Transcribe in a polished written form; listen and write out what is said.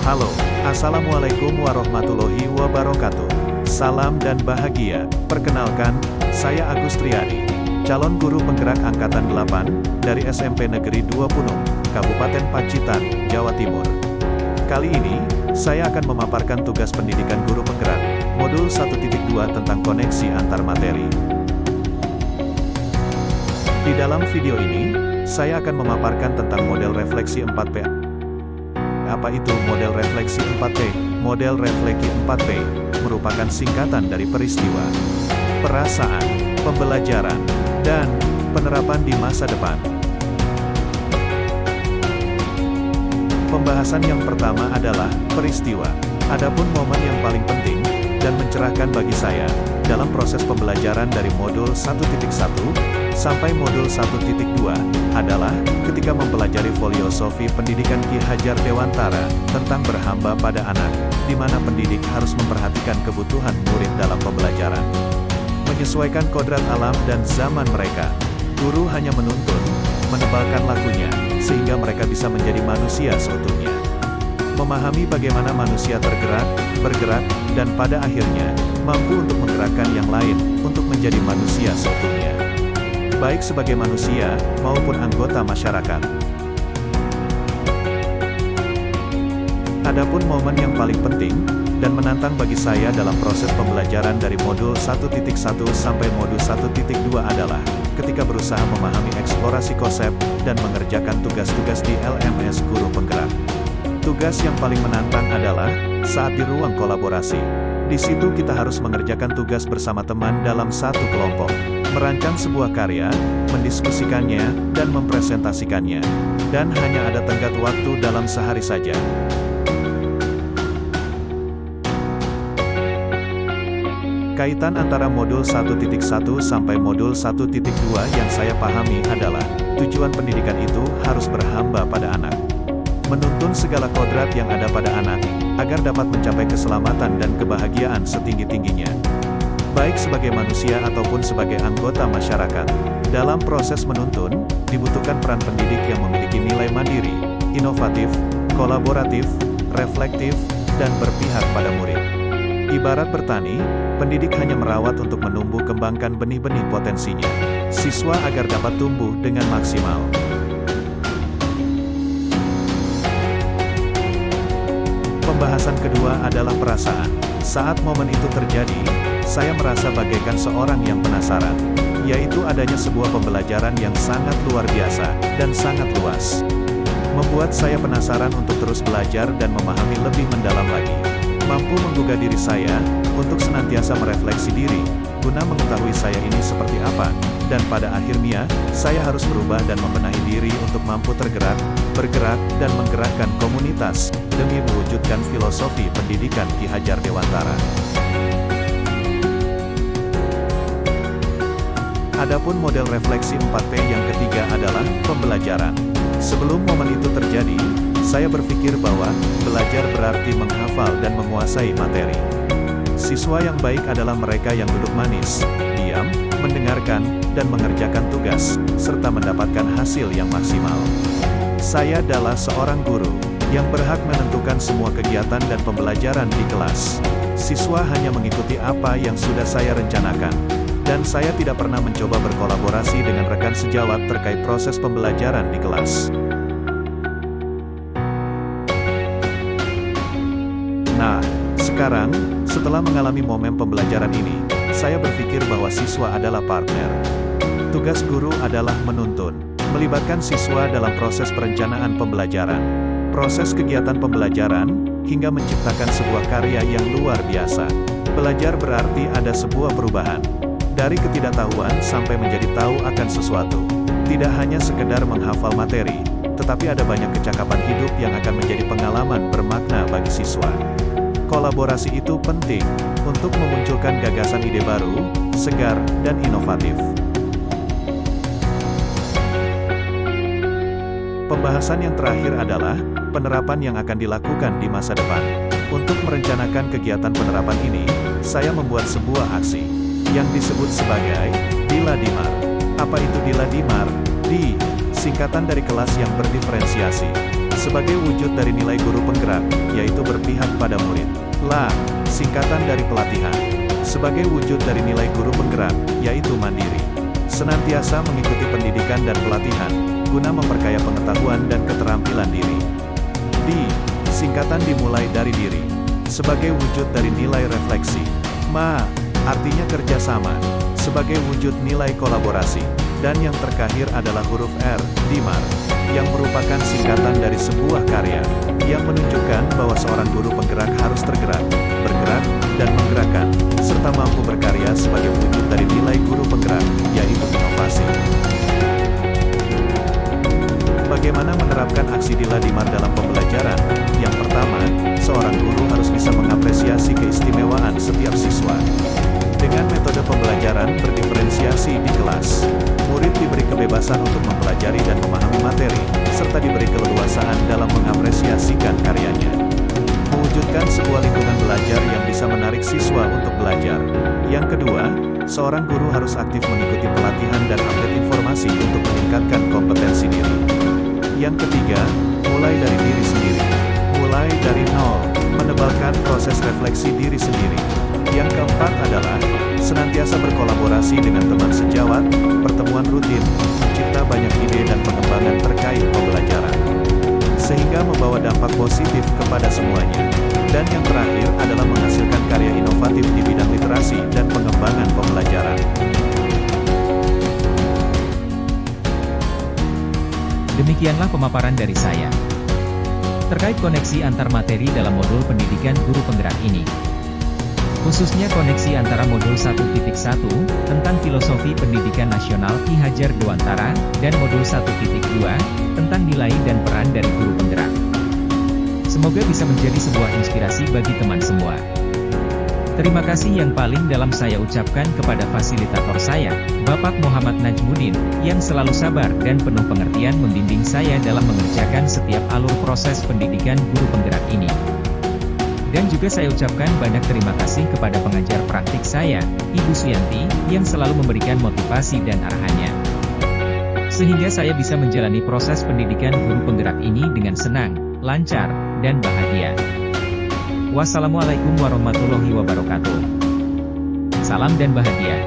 Halo, Assalamualaikum warahmatullahi wabarakatuh. Salam dan bahagia. Perkenalkan, saya Agus Triadi, calon guru penggerak Angkatan 8, dari SMP Negeri 2 Punung, Kabupaten Pacitan, Jawa Timur. Kali ini, saya akan memaparkan tugas pendidikan guru penggerak, modul 1.2 tentang koneksi antar materi. Di dalam video ini, saya akan memaparkan tentang model refleksi 4P. Apa itu model refleksi 4P? Model refleksi 4P merupakan singkatan dari peristiwa, perasaan, pembelajaran, dan penerapan di masa depan. Pembahasan yang pertama adalah peristiwa. Adapun momen yang paling penting dan mencerahkan bagi saya dalam proses pembelajaran dari modul 1.1 sampai modul 1.2 adalah ketika mempelajari filosofi pendidikan Ki Hajar Dewantara tentang berhamba pada anak, di mana pendidik harus memperhatikan kebutuhan murid dalam pembelajaran, menyesuaikan kodrat alam dan zaman mereka. Guru hanya menuntun, menebalkan lakunya, sehingga mereka bisa menjadi manusia seutuhnya. Memahami bagaimana manusia tergerak, bergerak, dan pada akhirnya, mampu untuk menggerakkan yang lain, untuk menjadi manusia seutuhnya, baik sebagai manusia, maupun anggota masyarakat. Adapun momen yang paling penting, dan menantang bagi saya dalam proses pembelajaran dari modul 1.1 sampai modul 1.2 adalah, ketika berusaha memahami eksplorasi konsep, dan mengerjakan tugas-tugas di LMS Guru Penggerak. Tugas yang paling menantang adalah, saat di ruang kolaborasi. Di situ kita harus mengerjakan tugas bersama teman dalam satu kelompok, merancang sebuah karya, mendiskusikannya, dan mempresentasikannya. Dan hanya ada tenggat waktu dalam sehari saja. Kaitan antara modul 1.1 sampai modul 1.2 yang saya pahami adalah, tujuan pendidikan itu harus berhamba pada anak. Menuntun segala kodrat yang ada pada anak, agar dapat mencapai keselamatan dan kebahagiaan setinggi-tingginya, baik sebagai manusia ataupun sebagai anggota masyarakat. Dalam proses menuntun, dibutuhkan peran pendidik yang memiliki nilai mandiri, inovatif, kolaboratif, reflektif, dan berpihak pada murid. Ibarat bertani, pendidik hanya merawat untuk menumbuh kembangkan benih-benih potensinya siswa agar dapat tumbuh dengan maksimal. Pembahasan kedua adalah perasaan. Saat momen itu terjadi, saya merasa bagaikan seorang yang penasaran, yaitu adanya sebuah pembelajaran yang sangat luar biasa, dan sangat luas. Membuat saya penasaran untuk terus belajar dan memahami lebih mendalam lagi. Mampu menggugah diri saya, untuk senantiasa merefleksi diri, guna mengetahui saya ini seperti apa, dan pada akhirnya, saya harus berubah dan membenahi diri untuk mampu tergerak, bergerak, dan menggerakkan komunitas, demi mewujudkan filosofi pendidikan Ki Hajar Dewantara. Adapun model refleksi 4P yang ketiga adalah, pembelajaran. Sebelum momen itu terjadi, saya berpikir bahwa, belajar berarti menghafal dan menguasai materi. Siswa yang baik adalah mereka yang duduk manis, diam, mendengarkan, dan mengerjakan tugas, serta mendapatkan hasil yang maksimal. Saya adalah seorang guru, yang berhak menentukan semua kegiatan dan pembelajaran di kelas. Siswa hanya mengikuti apa yang sudah saya rencanakan. Dan saya tidak pernah mencoba berkolaborasi dengan rekan sejawat terkait proses pembelajaran di kelas. Nah, sekarang, setelah mengalami momen pembelajaran ini, saya berpikir bahwa siswa adalah partner. Tugas guru adalah menuntun, melibatkan siswa dalam proses perencanaan pembelajaran, proses kegiatan pembelajaran, hingga menciptakan sebuah karya yang luar biasa. Belajar berarti ada sebuah perubahan. Dari ketidaktahuan sampai menjadi tahu akan sesuatu. Tidak hanya sekedar menghafal materi, tetapi ada banyak kecakapan hidup yang akan menjadi pengalaman bermakna bagi siswa. Kolaborasi itu penting, untuk memunculkan gagasan ide baru, segar, dan inovatif. Pembahasan yang terakhir adalah, penerapan yang akan dilakukan di masa depan. Untuk merencanakan kegiatan penerapan ini, saya membuat sebuah aksi yang disebut sebagai Diladimar. Apa itu Diladimar? Di singkatan dari kelas yang berdiferensiasi. Sebagai wujud dari nilai guru penggerak, yaitu berpihak pada murid. LA, singkatan dari pelatihan. Sebagai wujud dari nilai guru penggerak, yaitu mandiri. Senantiasa mengikuti pendidikan dan pelatihan, guna memperkaya pengetahuan dan keterampilan diri. D, singkatan dimulai dari diri. Sebagai wujud dari nilai refleksi. MA, artinya kerjasama. Sebagai wujud nilai kolaborasi. Dan yang terakhir adalah huruf R, DIMAR, yang merupakan singkatan dari sebuah karya, yang menunjukkan bahwa seorang guru penggerak harus tergerak, bergerak, dan menggerakkan, serta mampu berkarya sebagai wujud dari nilai guru penggerak, yaitu inovasi. Bagaimana menerapkan aksi Dila Dimar dalam pembelajaran? Yang pertama, seorang guru harus bisa mengapresiasi keistimewaan setiap siswa. Dengan metode pembelajaran berdiferensiasi di kelas, murid diberi kebebasan untuk mempelajari dan memahami materi, serta diberi keleluasaan dalam mengapresiasikan karyanya. Mewujudkan sebuah lingkungan belajar yang bisa menarik siswa untuk belajar. Yang kedua, seorang guru harus aktif mengikuti pelatihan dan update informasi untuk meningkatkan kompetensi diri. Yang ketiga, mulai dari diri sendiri. Mulai dari nol, menebalkan proses refleksi diri sendiri. Yang keempat adalah, senantiasa berkolaborasi dengan teman sejawat, pertemuan rutin, mencipta banyak ide dan pengembangan terkait pembelajaran. Sehingga membawa dampak positif kepada semuanya. Dan yang terakhir adalah menghasilkan karya inovatif di bidang literasi dan pengembangan pembelajaran. Demikianlah pemaparan dari saya terkait koneksi antar materi dalam modul pendidikan guru penggerak ini. Khususnya koneksi antara modul 1.1 tentang filosofi pendidikan nasional Ki Hajar Dewantara dan modul 1.2 tentang nilai dan peran dari guru penggerak. Semoga bisa menjadi sebuah inspirasi bagi teman semua. Terima kasih yang paling dalam saya ucapkan kepada fasilitator saya, Bapak Muhammad Najmuddin, yang selalu sabar dan penuh pengertian membimbing saya dalam mengerjakan setiap alur proses pendidikan guru penggerak ini. Dan juga saya ucapkan banyak terima kasih kepada pengajar praktik saya, Ibu Suyanti, yang selalu memberikan motivasi dan arahannya. Sehingga saya bisa menjalani proses pendidikan guru penggerak ini dengan senang, lancar, dan bahagia. Wassalamualaikum warahmatullahi wabarakatuh. Salam dan bahagia.